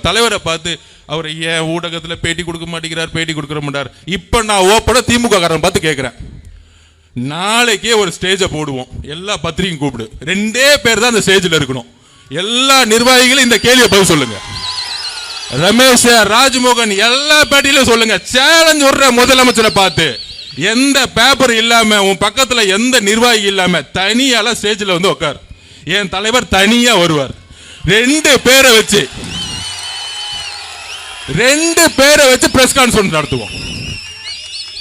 தலைவரை பார்த்து அவர் ஏன் ஊடகத்தில் பேட்டி கொடுக்க மாட்டேங்கிறார், பேட்டி கொடுக்க மாட்டார். இப்போ நான் ஓப்பனா திமுக காரன் பார்த்து கேட்குறேன், நாளைக்கே ஒரு ஸ்டேஜை போடுவோம், எல்லா பத்திரிகையும் கூப்பிடு, 2 பேர் தான் அந்த ஸ்டேஜில் இருக்கணும். எல்லா நிர்வாகிகளும் இந்த கேள்வியை பதில் சொல்லுங்க. ரமேஷ், ராஜ்மோகன் எல்லா பேட்டியிலும் சொல்லுங்க, சேலஞ்ச் விடுற முதலமைச்சரை பார்த்து, எந்த பேப்பர் இல்லாம உன் பக்கத்துல எந்த நிர்வாகி இல்லாம தனியால ஸ்டேஜ்ல வந்து உட்கார். என் தலைவர் தனியா வருவார். 2 பேரை வச்சு பிரஸ் கான்ஃபரன்ஸ் நடத்துவோம்.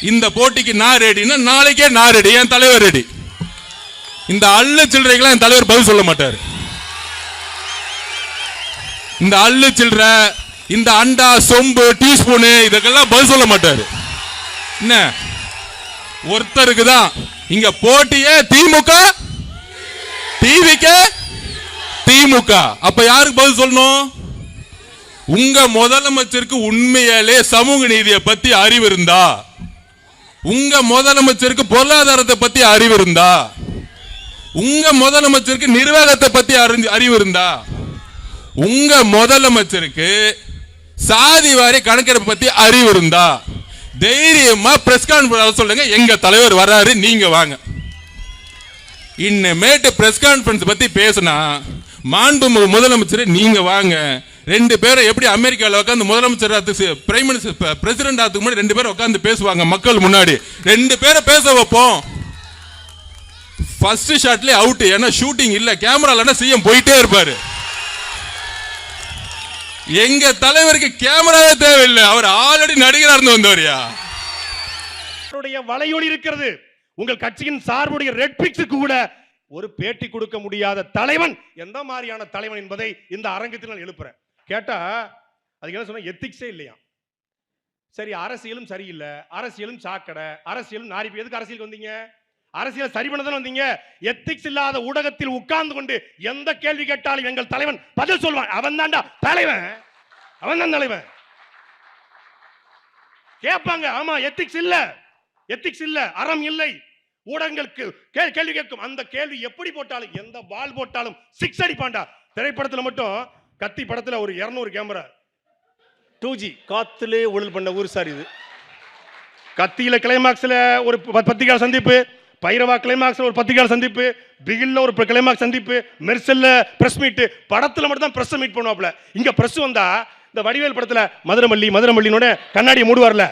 இந்த போட்டிக்கு நான் ரெடினா நாளைக்கே நான் ரெடி, என் தலைவர் ரெடி. இந்த அள்ளு சில்லறைகளை என் தலைவர் பதில் சொல்ல மாட்டார். இந்த அள்ளு சில்லறை, இந்த அண்டா, சொம்பு, டீஸ்பூனு இதுக்கெல்லாம் பதில் சொல்ல மாட்டாரு. என்ன ஒருத்தருக்கு தான் இங்க போட்டியே, திமுக டிவிக்கு திமுக. அப்ப யாருக்கு பதில் சொல்லணும்? உங்க முதலமைச்சருக்கு உண்மையாலே சமூக நீதியை பத்தி அறிவு இருந்தா, உங்க முதலமைச்சருக்கு பொருளாதாரத்தை பத்தி அறிவு இருந்தா, உங்க முதலமைச்சருக்கு நிர்வாகத்தை பத்தி அறிவு இருந்தா, உங்க முதலமைச்சருக்கு சாதி வாரி கணக்கெடுப்பு பத்தி அறிவு இருந்தா தைரியமா பிரஸ் கான்ஃபரன்ஸ் சொல்லுங்க, எங்க தலைவர் வராரு, நீங்க வாங்க. இன்னமேட்டு பிரஸ் கான்ஃபரன்ஸ் பத்தி பேசினா மாண்புமிகு முதலமைச்சர் நீங்க வாங்க. 2 பேரும் எப்படி அமெரிக்காவில் உட்காந்து முதலமைச்சர் பிரைம் மினிஸ்டர் பிரசிடென்ட் ஆகிறதுக்கு முன்னாடி 2 பேரும் உட்காந்து பேசுவாங்க மக்கள் முன்னாடி. 2 பேரை பேச வைப்போம். ஃபர்ஸ்ட் ஷாட்லயே அவுட், ஏன்னா ஷூட்டிங் இல்ல, கேமரால சிஎம் போயிட்டே இருப்பாரு. எங்க தலைவருக்கு கேமராவே தேவையில்லை, அவர் ஆல்ரெடி நடிகரா இருந்து வந்தவரியா. வலையொலி இருக்கிறது. உங்கள் கட்சியின் சார்புடைய ரெட் பிக்ஸுக்கு கூட ஒரு பேட்டி கொடுக்க முடியாத தலைவன் எந்த மாதிரியான தலைவன் என்பதை இந்த அரங்கத்தில் நான் எழுப்புறேன். கேட்டா அதுக்கு என்ன சொன்ன, எத்திக்ஸே இல்லையா. சரி, அரசியலும் சரியில்லை, அரசியலும் சாக்கடை, அரசியலும் நாரி. எதுக்கு அரசியலுக்கு வந்தீங்க? அரசியல் சரி பண்ணதான் வந்தீங்க. எத்திக்ஸ் இல்லாத ஊடகத்தில் உட்கார்ந்து கொண்டு எந்த கேள்வி கேட்டாலும் எங்கள் தலைவன் பதில் சொல்வான். அவன் தான்டா தலைவன், அவன் தான் தலைவன். கேட்பாங்க, ஆமா எத்திக்ஸ் இல்ல, எத்திக்ஸ் இல்ல, அறம் இல்லை, ஊடகங்களுக்கு கேள்வி கேட்கும். அந்த கேள்வி எப்படி போட்டாலும், எந்த பால் போட்டாலும் 6 அடிப்பான்டா. திரைப்படத்தில் மட்டும் கத்தி படத்தில் ஒரு 200 கேமரா 2G காத்திலே ஒளில் பண்ண ஊர் சார் இது. கத்தியில கிளைமாக்ஸ்ல ஒரு பத்திரிகையாளர் சந்திப்பு, பைரவா கிளைமாக்ஸ்ல ஒரு பத்திரிகையாளர் சந்திப்பு, பிகில்ல ஒரு கிளைமாக்ஸ் சந்திப்பு, மெர்சல்ல பிரஸ் மீட். படத்துல மட்டும் தான் பிரஸ் மீட் பண்ணுவாப்ல. இங்க பிரஸ் வந்தா இந்த வடிவேல் படத்துல மதுரமல்லி மதுரமல்லினோட கண்ணாடியை மூடுவார்ல,